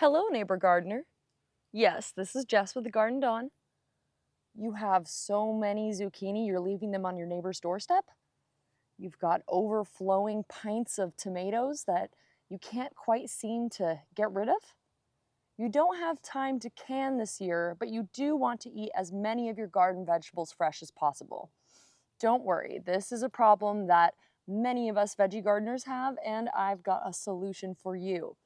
Hello, neighbor gardener. Yes, this is Jess with the Garden Dawn. You have so many zucchini, you're leaving them on your neighbor's doorstep. You've got overflowing pints of tomatoes that you can't quite seem to get rid of. You don't have time to can this year, but you do want to eat as many of your garden vegetables fresh as possible. Don't worry, this is a problem that many of us veggie gardeners have, and I've got a solution for you.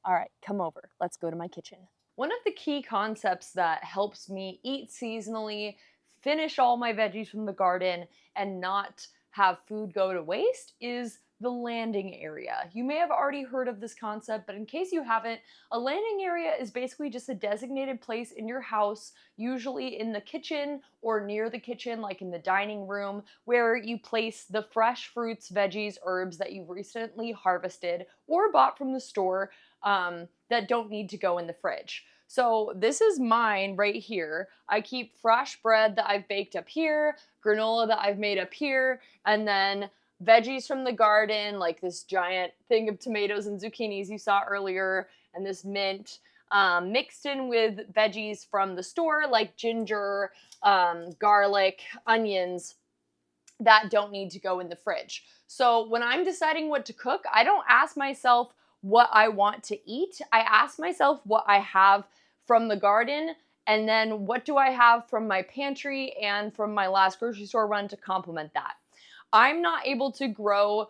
All right, come over. Let's go to my kitchen. One of the key concepts that helps me eat seasonally, finish all my veggies from the garden, and not have food go to waste is the landing area. You may have already heard of this concept, but in case you haven't, a landing area is basically just a designated place in your house, usually in the kitchen or near the kitchen, like in the dining room, where you place the fresh fruits, veggies, herbs that you've recently harvested or bought from the store that don't need to go in the fridge. So this is mine right here. I keep fresh bread that I've baked up here, granola that I've made up here, and then veggies from the garden, like this giant thing of tomatoes and zucchinis you saw earlier, and this mint, mixed in with veggies from the store, like ginger, garlic, onions, that don't need to go in the fridge. So when I'm deciding what to cook, I don't ask myself what I want to eat. I ask myself what I have from the garden, and then what do I have from my pantry and from my last grocery store run to complement that. I'm not able to grow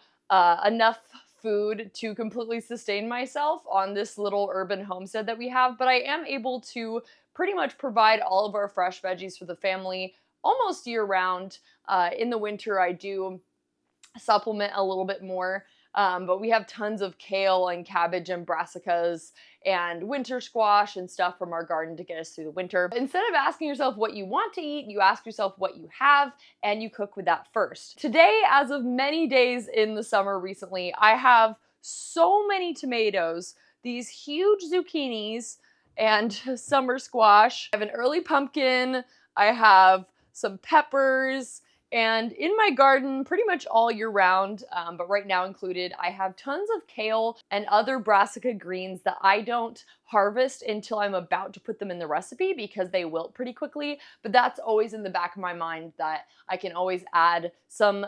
enough food to completely sustain myself on this little urban homestead that we have, but I am able to pretty much provide all of our fresh veggies for the family almost year round. In the winter, I do supplement a little bit more. But we have tons of kale and cabbage and brassicas and winter squash and stuff from our garden to get us through the winter. Instead of asking yourself what you want to eat, you ask yourself what you have and you cook with that first. Today, as of many days in the summer recently, I have so many tomatoes, these huge zucchinis and summer squash. I have an early pumpkin. I have some peppers. And in my garden, pretty much all year round, but right now included, I have tons of kale and other brassica greens that I don't harvest until I'm about to put them in the recipe because they wilt pretty quickly. But that's always in the back of my mind that I can always add some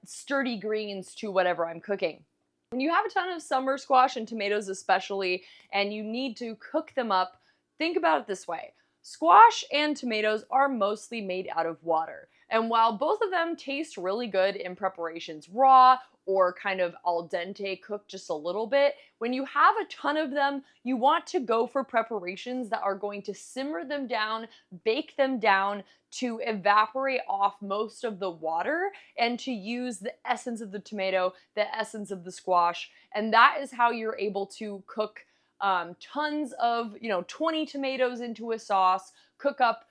sturdy greens to whatever I'm cooking. When you have a ton of summer squash and tomatoes especially, and you need to cook them up, think about it this way. Squash and tomatoes are mostly made out of water. And while both of them taste really good in preparations raw or kind of al dente cooked just a little bit, when you have a ton of them, you want to go for preparations that are going to simmer them down, bake them down to evaporate off most of the water and to use the essence of the tomato, the essence of the squash. And that is how you're able to cook tons of, 20 tomatoes into a sauce, cook up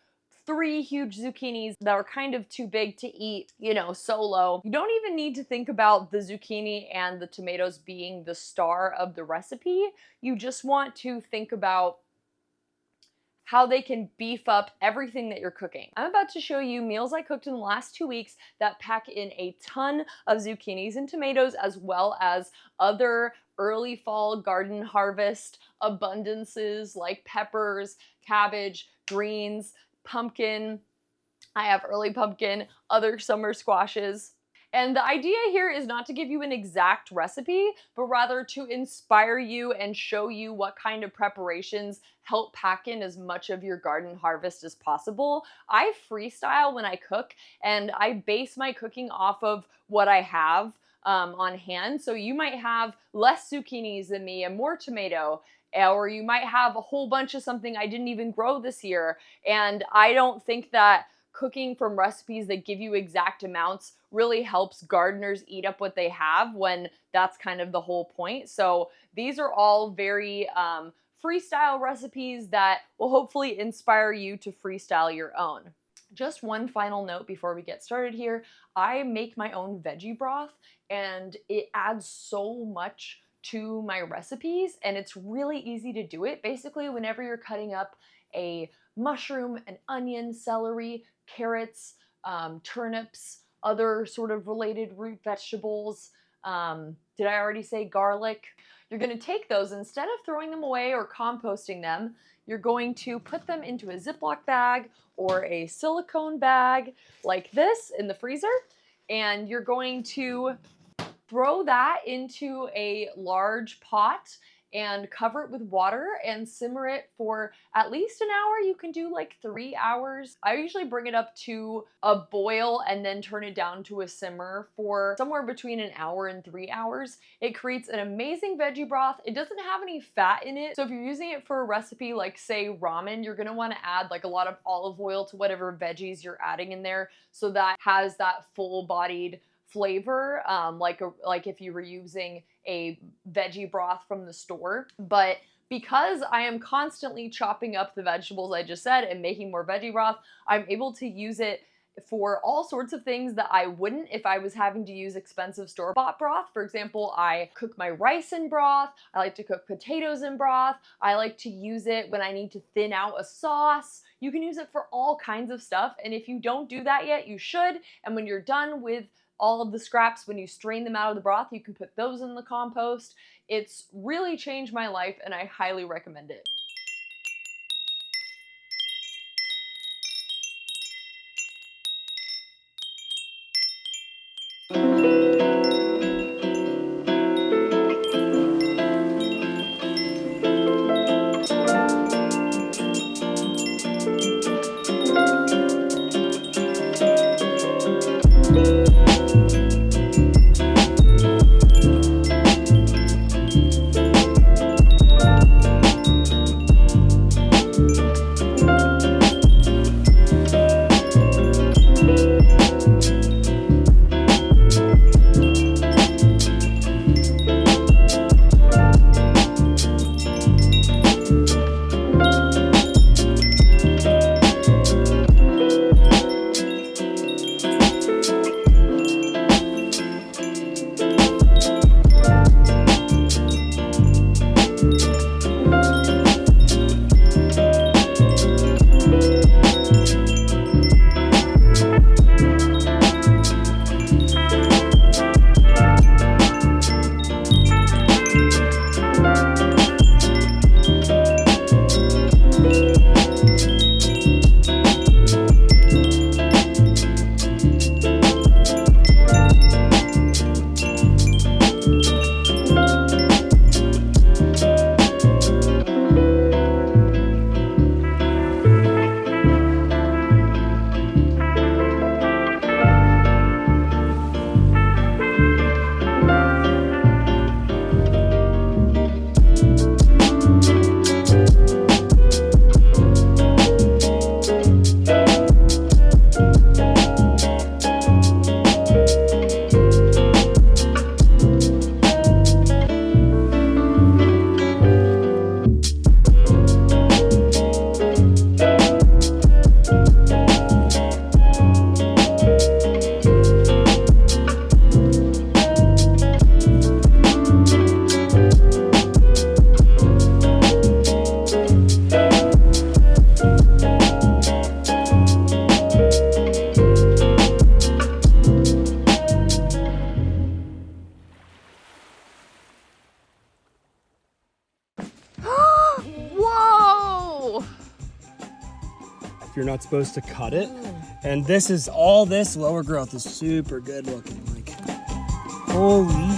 3 huge zucchinis that are kind of too big to eat, solo. You don't even need to think about the zucchini and the tomatoes being the star of the recipe. You just want to think about how they can beef up everything that you're cooking. I'm about to show you meals I cooked in the last 2 weeks that pack in a ton of zucchinis and tomatoes, as well as other early fall garden harvest abundances like peppers, cabbage, greens, pumpkin. I have early pumpkin, other summer squashes. And the idea here is not to give you an exact recipe, but rather to inspire you and show you what kind of preparations help pack in as much of your garden harvest as possible. I freestyle when I cook, and I base my cooking off of what I have on hand. So you might have less zucchinis than me and more tomato, or you might have a whole bunch of something I didn't even grow this year. And I don't think that cooking from recipes that give you exact amounts really helps gardeners eat up what they have when that's kind of the whole point. So these are all very freestyle recipes that will hopefully inspire you to freestyle your own. Just one final note before we get started here. I make my own veggie broth and it adds so much to my recipes, and it's really easy to do it. Basically, whenever you're cutting up a mushroom, an onion, celery, carrots, turnips, other sort of related root vegetables. Did I already say garlic? You're going to take those, instead of throwing them away or composting them, you're going to put them into a Ziploc bag or a silicone bag like this in the freezer, and you're going to throw that into a large pot and cover it with water and simmer it for at least an hour. You can do like 3 hours. I usually bring it up to a boil and then turn it down to a simmer for somewhere between an hour and 3 hours. It creates an amazing veggie broth. It doesn't have any fat in it, so if you're using it for a recipe like, say, ramen, you're gonna wanna add like a lot of olive oil to whatever veggies you're adding in there, so that has that full-bodied flavor, like if you were using a veggie broth from the store. But because I am constantly chopping up the vegetables I just said and making more veggie broth, I'm able to use it for all sorts of things that I wouldn't if I was having to use expensive store-bought broth. For example, I cook my rice in broth, I like to cook potatoes in broth, I like to use it when I need to thin out a sauce. You can use it for all kinds of stuff, and if you don't do that yet, you should. And when you're done with all of the scraps, when you strain them out of the broth, you can put those in the compost. It's really changed my life, and I highly recommend it. You're not supposed to cut it. And this is, all this lower growth is super good looking. Like, holy.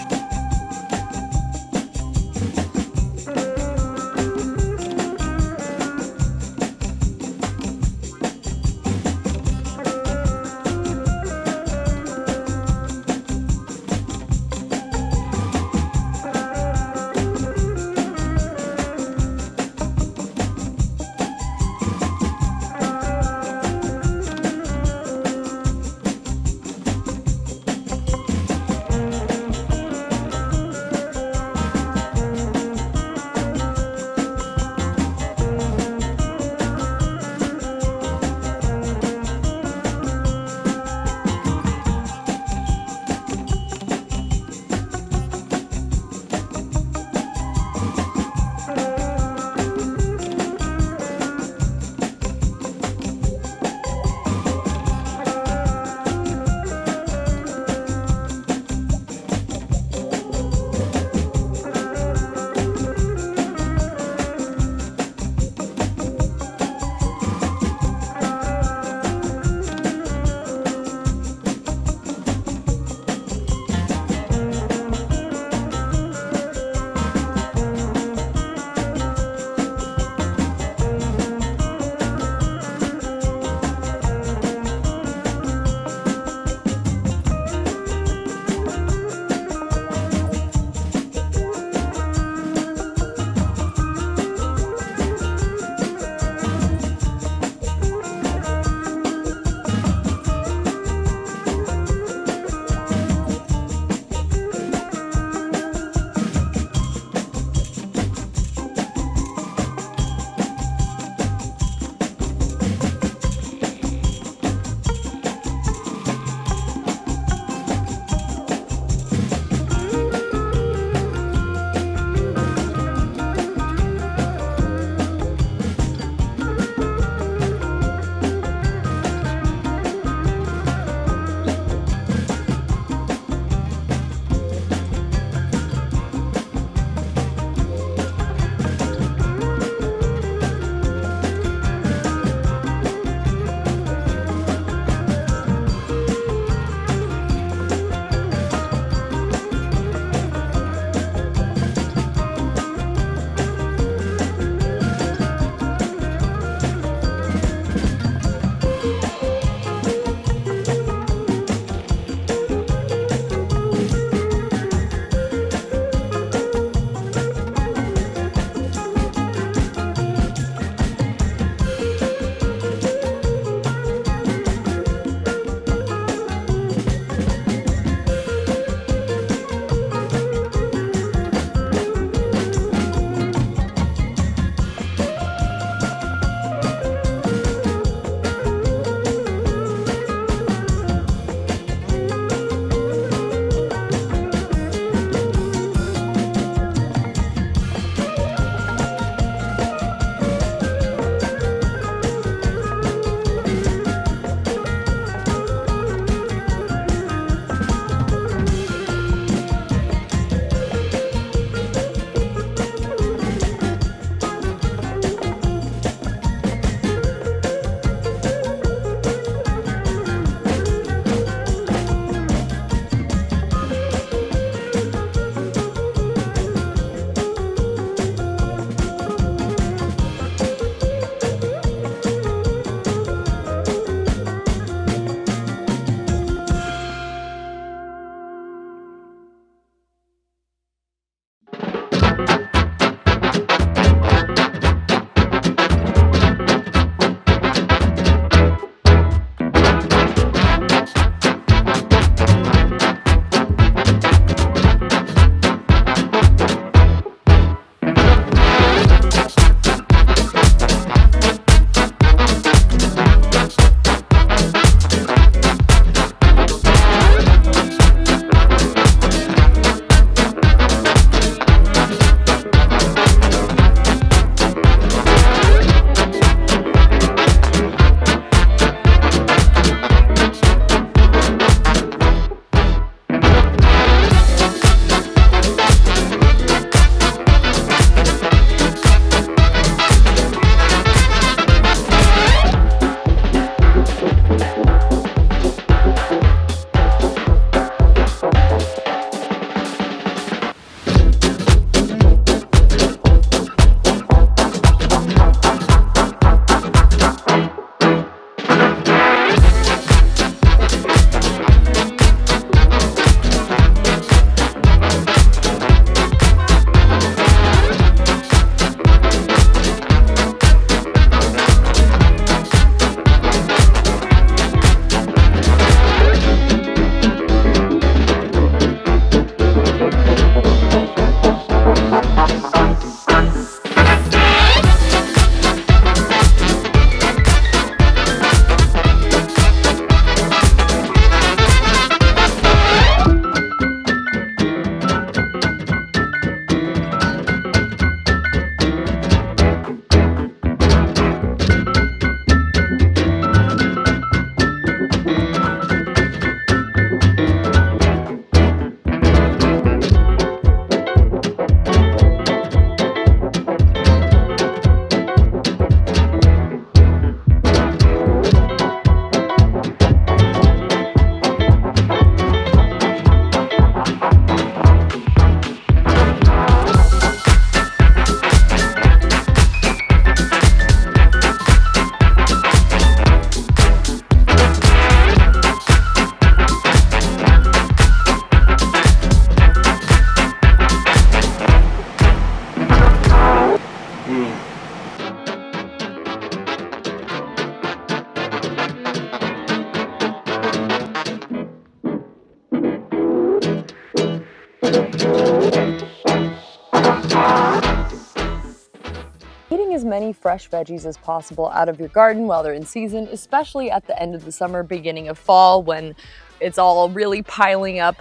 many fresh veggies as possible out of your garden while they're in season, especially at the end of the summer, beginning of fall, when it's all really piling up.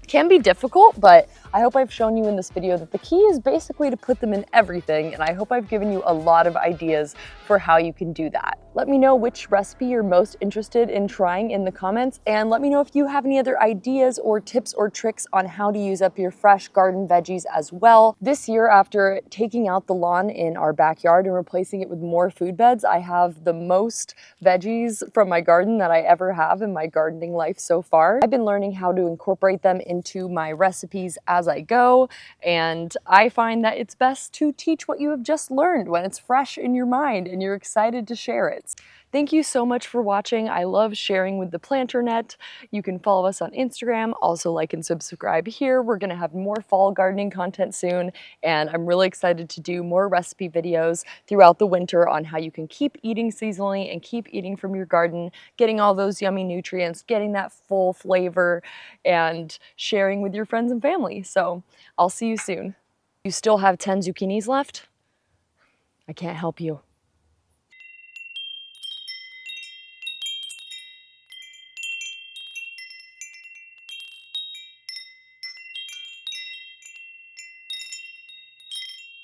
Can be difficult, but I hope I've shown you in this video that the key is basically to put them in everything, and I hope I've given you a lot of ideas for how you can do that. Let me know which recipe you're most interested in trying in the comments, and let me know if you have any other ideas or tips or tricks on how to use up your fresh garden veggies as well. This year, after taking out the lawn in our backyard and replacing it with more food beds, I have the most veggies from my garden that I ever have in my gardening life so far. I've been learning how to incorporate them into my recipes as I go, and I find that it's best to teach what you have just learned when it's fresh in your mind and you're excited to share it. Thank you so much for watching. I love sharing with the planter net. You can follow us on Instagram, also like and subscribe here. We're gonna have more fall gardening content soon, and I'm really excited to do more recipe videos throughout the winter on how you can keep eating seasonally and keep eating from your garden, getting all those yummy nutrients, getting that full flavor, and sharing with your friends and family. So I'll see you soon. You still have 10 zucchinis left? I can't help you.